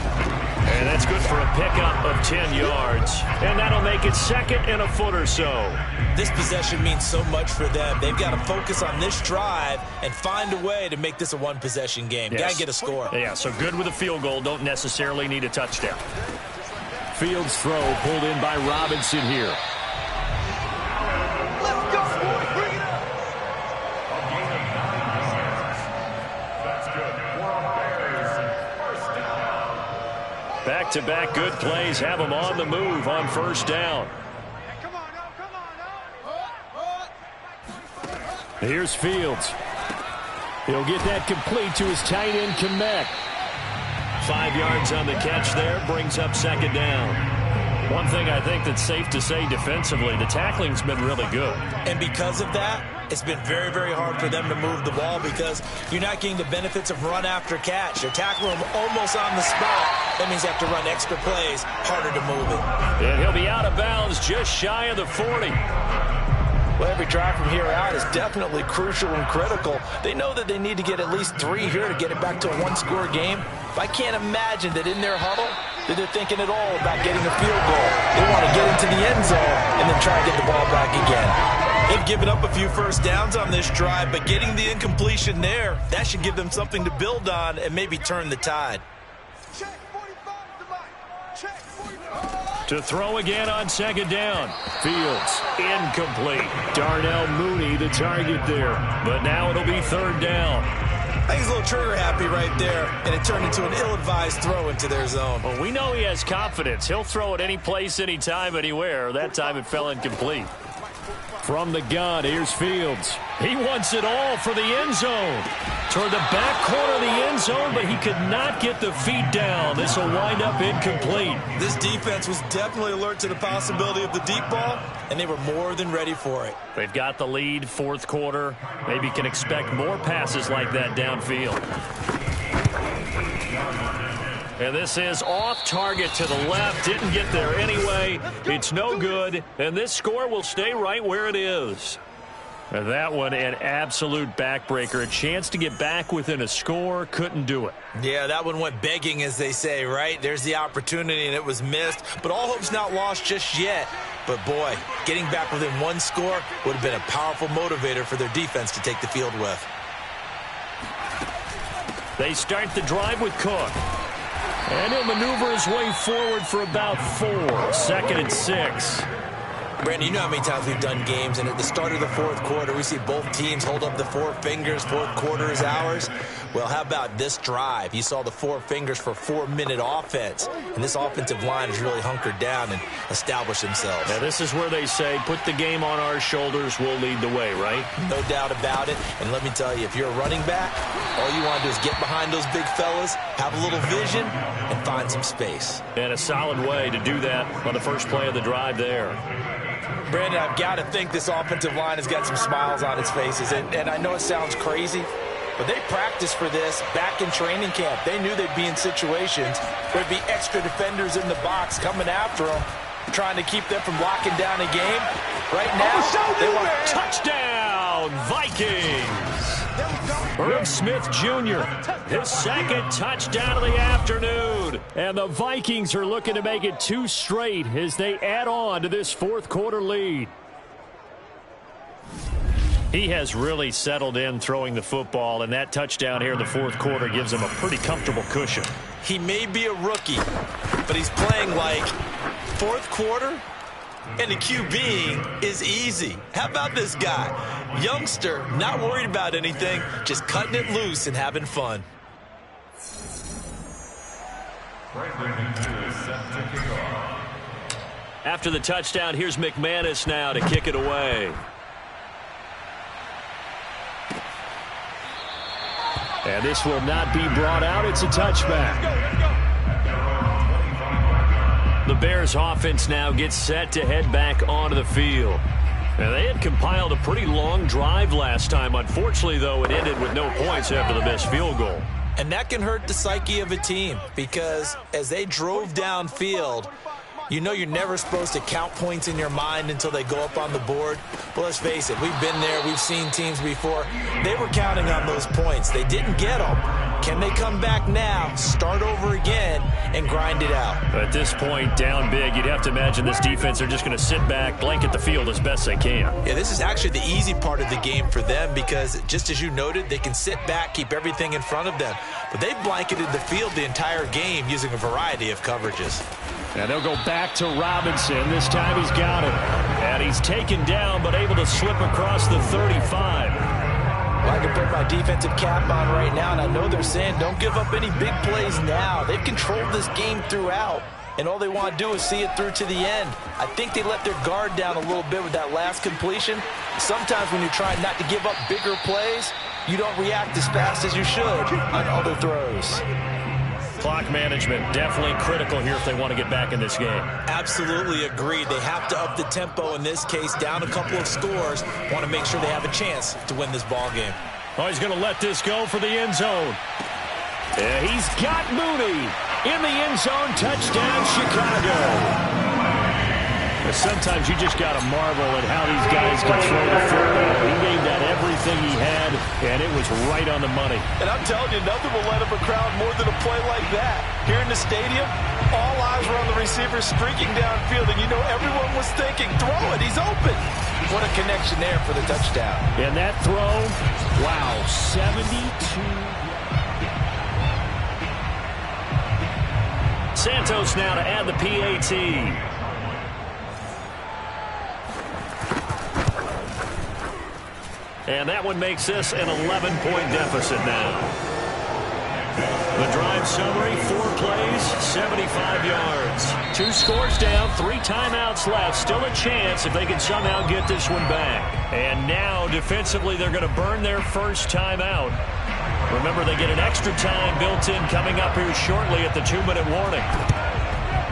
And that's good for a pickup of 10 yards. And that'll make it 2nd and a foot or so. This possession means so much for them. They've got to focus on this drive and find a way to make this a one-possession game. Yes. Got to get a score. Yeah, so good with a field goal. Don't necessarily need a touchdown. Fields throw pulled in by Robinson here. Let's go, boys. Bring it up. Back-to-back good plays have them on the move on 1st down. Here's Fields. He'll get that complete to his tight end, Kmet. 5 yards on the catch there, brings up 2nd down. One thing I think that's safe to say defensively, the tackling's been really good. And because of that, it's been very, very hard for them to move the ball because you're not getting the benefits of run after catch. You're tackling them almost on the spot. That means you have to run extra plays, harder to move it. And he'll be out of bounds just shy of the 40. Well, every drive from here out is definitely crucial and critical. They know that they need to get at least 3 here to get it back to a 1-score game. But I can't imagine that in their huddle that they're thinking at all about getting a field goal. They want to get into the end zone and then try to get the ball back again. They've given up a few first downs on this drive, but getting the incompletion there, that should give them something to build on and maybe turn the tide. Check 45 to Mike. Check 45. To throw again on second down. Fields, incomplete. Darnell Mooney, the target there. But now it'll be third down. I think he's a little trigger happy right there, and it turned into an ill-advised throw into their zone. Well, we know he has confidence. He'll throw it any place, anytime, anywhere. That time it fell incomplete. From the gun, here's Fields. He wants it all for the end zone. Toward the back corner of the end zone, but he could not get the feet down. This will wind up incomplete. This defense was definitely alert to the possibility of the deep ball, and they were more than ready for it. They've got the lead, fourth quarter. Maybe can expect more passes like that downfield. And this is off target to the left. Didn't get there anyway. It's no good. And this score will stay right where it is. And that one, an absolute backbreaker. A chance to get back within a score. Couldn't do it. Yeah, that one went begging, as they say, right? There's the opportunity, and it was missed. But all hope's not lost just yet. But, boy, getting back within one score would have been a powerful motivator for their defense to take the field with. They start the drive with Cook. And he'll maneuver his way forward for about 4. 2nd and 6. Brandon, you know how many times we've done games, and at the start of the fourth quarter, we see both teams hold up the 4 fingers, fourth quarter is ours. Well, how about this drive? You saw the 4 fingers for 4-minute offense, and this offensive line has really hunkered down and established themselves. Now, this is where they say, put the game on our shoulders, we'll lead the way, right? No doubt about it, and let me tell you, if you're a running back, all you want to do is get behind those big fellas, have a little vision, and find some space. And a solid way to do that on the first play of the drive there. Brandon, I've got to think this offensive line has got some smiles on its faces. And I know it sounds crazy, but they practiced for this back in training camp. They knew they'd be in situations where there'd be extra defenders in the box coming after them, trying to keep them from locking down a game. Right now, they want a touchdown, Vikings. Herb Smith Jr., his 2nd touchdown of the afternoon. And the Vikings are looking to make it 2 straight as they add on to this fourth quarter lead. He has really settled in throwing the football, and that touchdown here in the fourth quarter gives him a pretty comfortable cushion. He may be a rookie, but he's playing like fourth quarter. And the QBing is easy. How about this guy? Youngster, not worried about anything, just cutting it loose and having fun. After the touchdown, here's McManus now to kick it away. And this will not be brought out. It's a touchback. The Bears offense now gets set to head back onto the field. And they had compiled a pretty long drive last time. Unfortunately, though, it ended with no points after the missed field goal. And that can hurt the psyche of a team because as they drove downfield, you know you're never supposed to count points in your mind until they go up on the board. But let's face it, we've been there. We've seen teams before. They were counting on those points. They didn't get them. Can they come back now, start over again, and grind it out? At this point, down big, you'd have to imagine this defense are just going to sit back, blanket the field as best they can. Yeah, this is actually the easy part of the game for them because, just as you noted, they can sit back, keep everything in front of them. But they've blanketed the field the entire game using a variety of coverages. And they'll go back to Robinson. This time he's got it. And he's taken down, but able to slip across the 35. Well, I can put my defensive cap on right now, and I know they're saying don't give up any big plays now. They've controlled this game throughout, and all they want to do is see it through to the end. I think they let their guard down a little bit with that last completion. Sometimes when you're trying not to give up bigger plays, you don't react as fast as you should on other throws. Clock management definitely critical here if they want to get back in this game. Absolutely agreed. They have to up the tempo in this case, down a couple of scores. Want to make sure they have a chance to win this ball game. Oh, he's going to let this go for the end zone. Yeah, he's got Mooney in the end zone. Touchdown, Chicago. Sometimes you just got to marvel at how these guys can throw the football. He gave that everything he had, and it was right on the money. And I'm telling you, nothing will light up a crowd more than a play like that. Here in the stadium, all eyes were on the receiver streaking downfield, and you know everyone was thinking, throw it, he's open. What a connection there for the touchdown. And that throw, wow, 72. Santos now to add the PAT. And that one makes this an 11-point deficit now. The drive summary, 4 plays, 75 yards. 2 scores down, 3 timeouts left. Still a chance if they can somehow get this one back. And now, defensively, they're going to burn their first timeout. Remember, they get an extra time built in coming up here shortly at the 2-minute warning.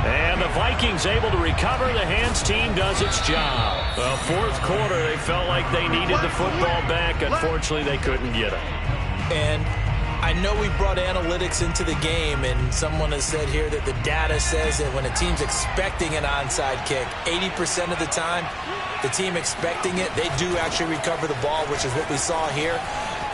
And the Vikings able to recover. The hands team does its job. Well, fourth quarter, they felt like they needed the football back. Unfortunately, they couldn't get it. And I know we brought analytics into the game, and someone has said here that the data says that when a team's expecting an onside kick, 80% of the time, the team expecting it, they do actually recover the ball, which is what we saw here.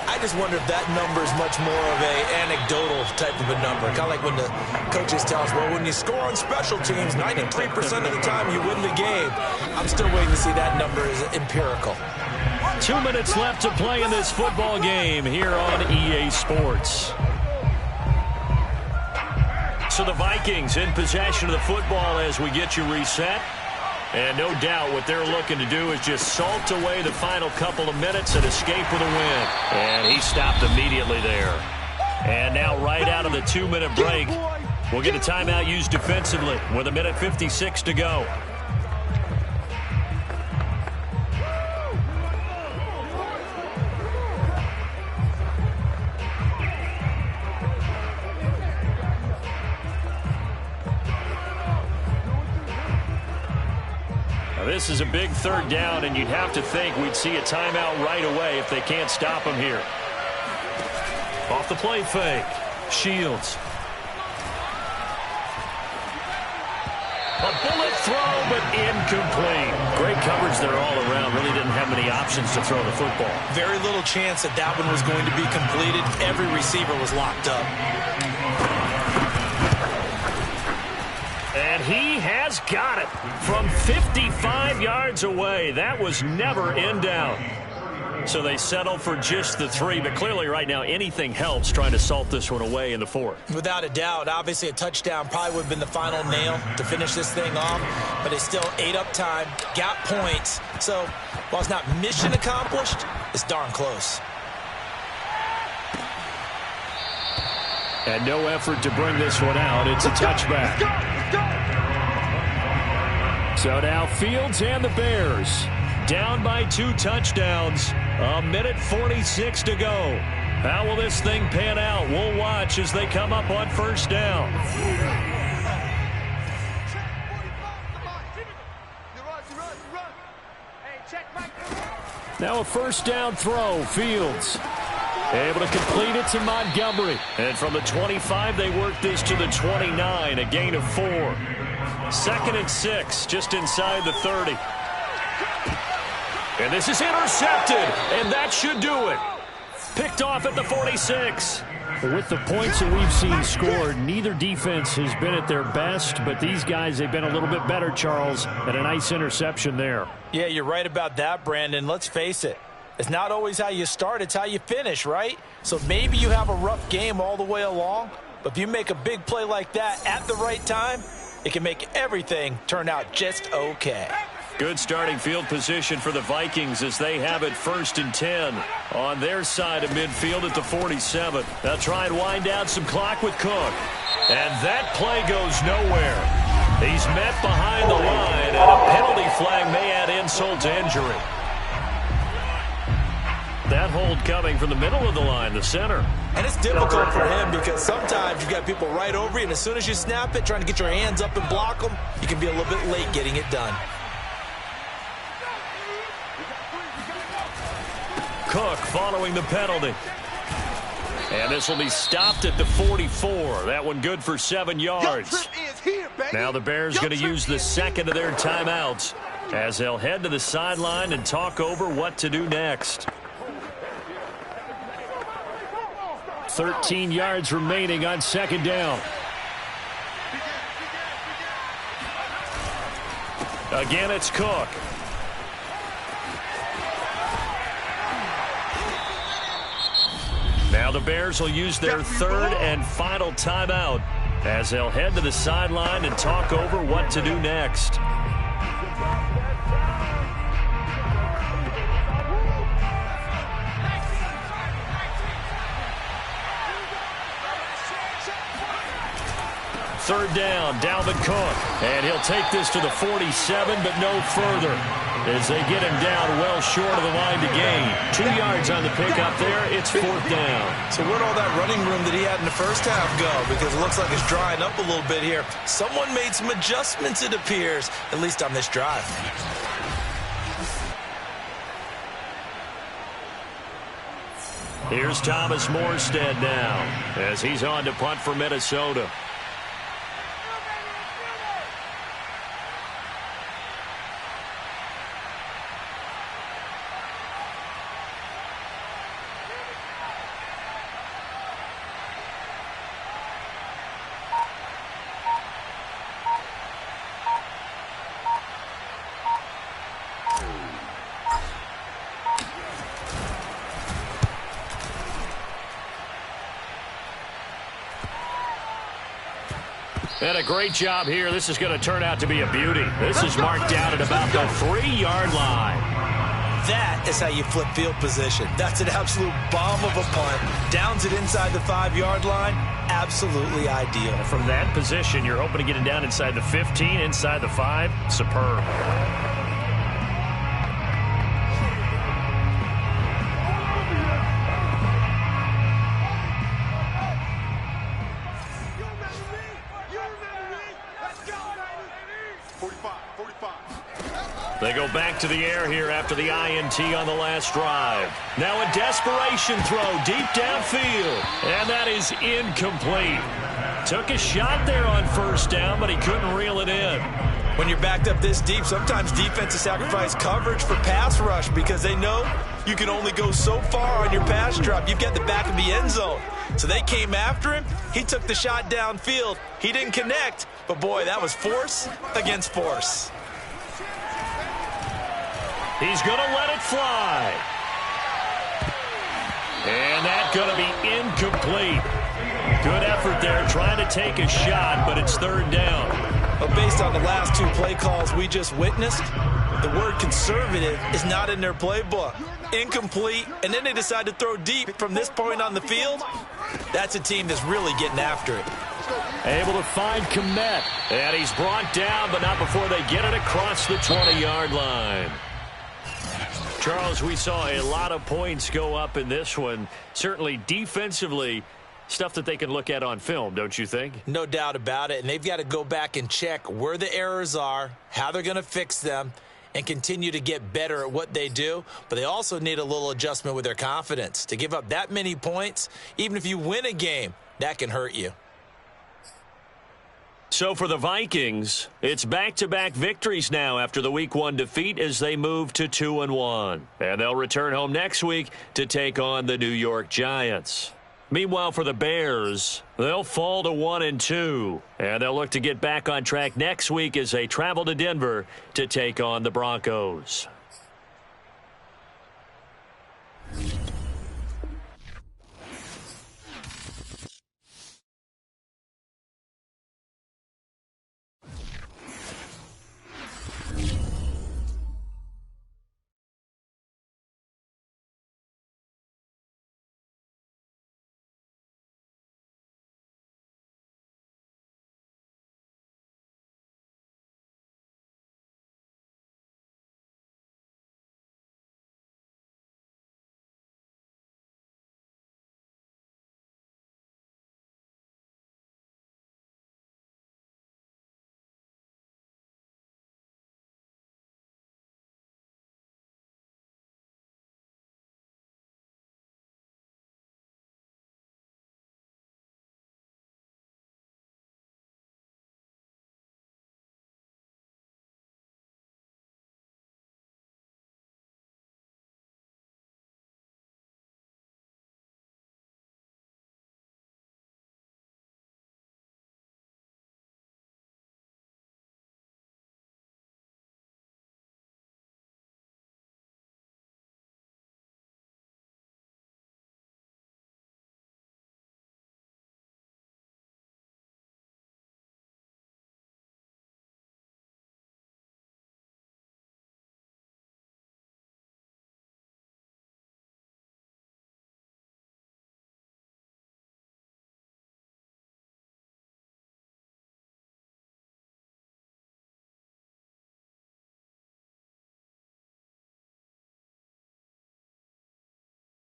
I just wonder if that number is much more of an anecdotal type of a number. Kind of like when the coaches tell us, well, when you score on special teams, 93% of the time you win the game. I'm still waiting to see that number is empirical. 2 minutes left to play in this football game here on EA Sports. So the Vikings in possession of the football as we get you reset. And no doubt what they're looking to do is just salt away the final couple of minutes and escape with a win. And he stopped immediately there. And now right out of the 2-minute break, we'll get a timeout used defensively with 1:56 to go. This is a big third down, and you'd have to think we'd see a timeout right away if they can't stop him here. Off the play fake. Shields. A bullet throw, but incomplete. Great coverage there all around. Really didn't have many options to throw the football. Very little chance that that one was going to be completed. Every receiver was locked up. And he has got it from 55 yards away. That was never in doubt. So they settle for just the 3, but clearly right now anything helps trying to salt this one away in the 4th. Without a doubt, obviously a touchdown probably would have been the final nail to finish this thing off, but they still ate up time, got points. So while it's not mission accomplished, it's darn close. And no effort to bring this one out. It's a touchback. So now Fields and the Bears down by 2 touchdowns. 1:46 to go. How will this thing pan out? We'll watch as they come up on first down. Now a first down throw. Fields able to complete it to Montgomery. And from the 25, they work this to the 29, a gain of 4. 2nd and 6, just inside the 30. And this is intercepted, and that should do it. Picked off at the 46. With the points that we've seen scored, neither defense has been at their best, but these guys, they've been a little bit better, Charles, and a nice interception there. Yeah, you're right about that, Brandon. Let's face it. It's not always how you start, it's how you finish, right? So maybe you have a rough game all the way along, but if you make a big play like that at the right time, it can make everything turn out just okay. Good starting field position for the Vikings as they have it 1st and 10 on their side of midfield at the 47. They'll try and wind down some clock with Cook. And that play goes nowhere. He's met behind the line, and a penalty flag may add insult to injury. That hold coming from the middle of the line, the center. And it's difficult for him because sometimes you've got people right over you, and as soon as you snap it, trying to get your hands up and block them, you can be a little bit late getting it done. Cook following the penalty. And this will be stopped at the 44. That one good for 7 yards. Now the Bears going to use the 2nd of their timeouts as they'll head to the sideline and talk over what to do next. 13 yards remaining on 2nd down. Again, it's Cook. Now the Bears will use their third and final timeout as they'll head to the sideline and talk over what to do next. Third down, Dalvin Cook. And he'll take this to the 47, but no further as they get him down well short of the line to gain. 2 yards on the pickup there. It's fourth down. So where'd all that running room that he had in the first half go? Because it looks like it's drying up a little bit here. Someone made some adjustments, it appears, at least on this drive. Here's Thomas Morstead now as he's on to punt for Minnesota. And a great job here. This is going to turn out to be a beauty. This is marked down at about the 3-yard line. That is how you flip field position. That's an absolute bomb of a punt. Downs it inside the 5-yard line. Absolutely ideal. From that position, you're hoping to get it down inside the 15, inside the 5. Superb. They go back to the air here after the INT on the last drive. Now a desperation throw deep downfield. And that is incomplete. Took a shot there on first down, but he couldn't reel it in. When you're backed up this deep, sometimes defenses sacrifice coverage for pass rush because they know you can only go so far on your pass drop. You've got the back of the end zone. So they came after him. He took the shot downfield. He didn't connect. But, boy, that was force against force. He's going to let it fly. And that's going to be incomplete. Good effort there trying to take a shot, but it's third down. But based on the last 2 play calls we just witnessed, the word conservative is not in their playbook. Incomplete, and then they decide to throw deep from this point on the field. That's a team that's really getting after it. Able to find Komet. And he's brought down, but not before they get it across the 20-yard line. Charles, we saw a lot of points go up in this one. Certainly defensively, stuff that they can look at on film, don't you think? No doubt about it. And they've got to go back and check where the errors are, how they're going to fix them, and continue to get better at what they do. But they also need a little adjustment with their confidence. To give up that many points, even if you win a game, that can hurt you. So for the Vikings, it's back-to-back victories now after the Week 1 defeat as they move to 2-1. And they'll return home next week to take on the New York Giants. Meanwhile, for the Bears, they'll fall to 1-2. And they'll look to get back on track next week as they travel to Denver to take on the Broncos.